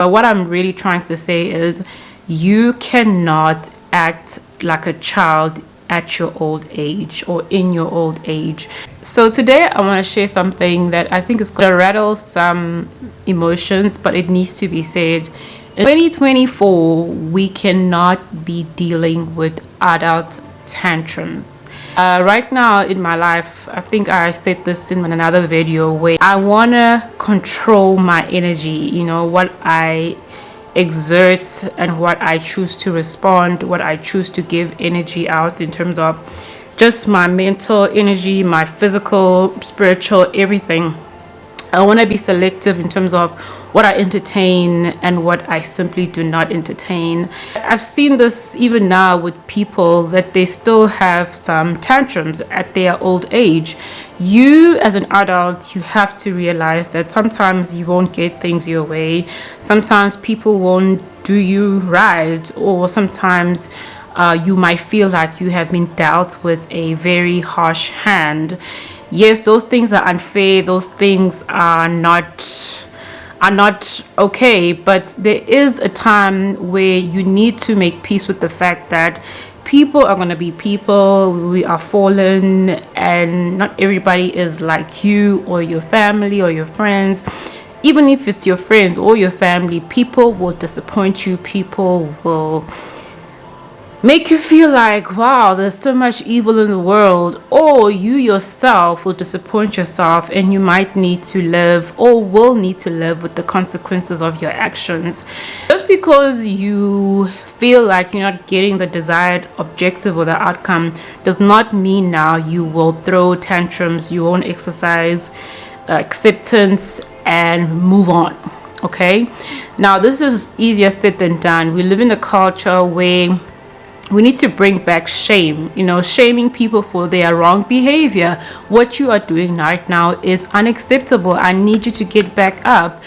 But what I'm really trying to say is you cannot act like a child at your old age or in your old age. So today I want to share something that I think is going to rattle some emotions, but it needs to be said. In 2024, we cannot be dealing with adult tantrums. Right now in my life, I think I said this in another video, where I want to control my energy, what I exert and what I choose to respond, what I choose to give energy out in terms of just my mental energy, my physical, spiritual, everything. I want to be selective in terms of what I entertain and what I simply do not entertain. I've seen this even now with people, that they still have some tantrums at their old age. You as an adult, you have to realize that sometimes you won't get things your way. Sometimes people won't do you right, or sometimes you might feel like you have been dealt with a very harsh hand. Yes, those things are unfair. Those things are not okay, but there is a time where you need to make peace with the fact that people are going to be people. We are fallen, and not everybody is like you or your family or your friends. Even if it's your friends or your family, people will disappoint you. People will make you feel like, wow, there's so much evil in the world, or you yourself will disappoint yourself, and you might need to live, or will need to live, with the consequences of your actions. Just because you feel like you're not getting the desired objective or the outcome does not mean now you will throw tantrums, you won't exercise acceptance and move on. Okay, now this is easier said than done. We live in a culture where we need to bring back shame, shaming people for their wrong behavior. What you are doing right now is unacceptable. I need you to get back up.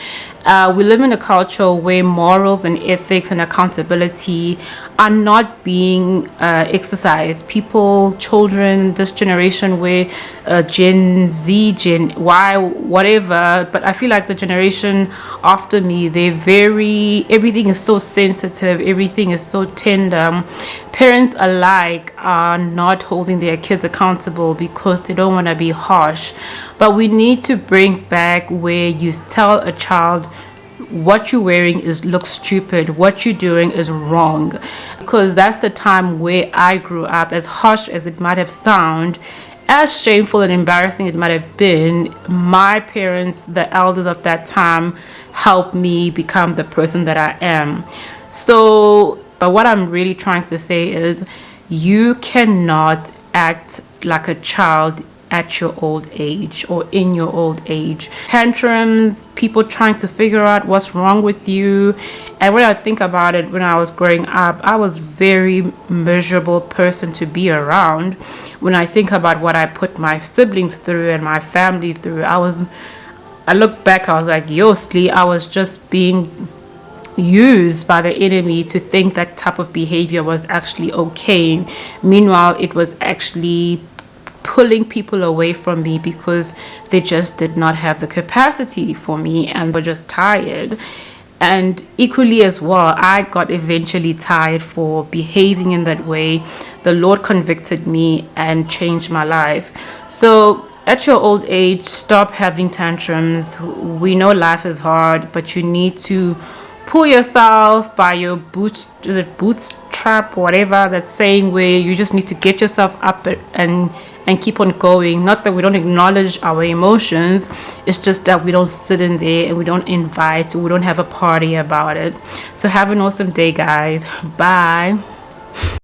We live in a culture where morals and ethics and accountability are not being exercised. People, children, this generation, where Gen Z, Gen Y, whatever, but I feel like the generation after me, everything is so sensitive, everything is so tender. Parents alike are not holding their kids accountable because they don't want to be harsh. But we need to bring back where you tell a child, what you're wearing looks stupid, what you're doing is wrong. Because that's the time where I grew up. As harsh as it might have sounded, as shameful and embarrassing it might have been, my parents, the elders of that time, helped me become the person that I am. So, but what I'm really trying to say is you cannot act like a child at your old age or in your old age. Tantrums, people trying to figure out what's wrong with you. And when I think about it, when I was growing up, I was very miserable person to be around. When I think about what I put my siblings through and my family through, I look back, I was like, yo, Slee, I was just being used by the enemy to think that type of behavior was actually okay. Meanwhile, it was actually pulling people away from me because they just did not have the capacity for me and were just tired. And equally as well, I got eventually tired for behaving in that way. The Lord convicted me and changed my life. So at your old age, stop having tantrums. We know life is hard, but you need to pull yourself by your bootstrap, whatever that's saying, where you just need to get yourself up and keep on going. Not that we don't acknowledge our emotions, it's just that we don't sit in there and we don't invite, we don't have a party about it. So have an awesome day, guys. Bye.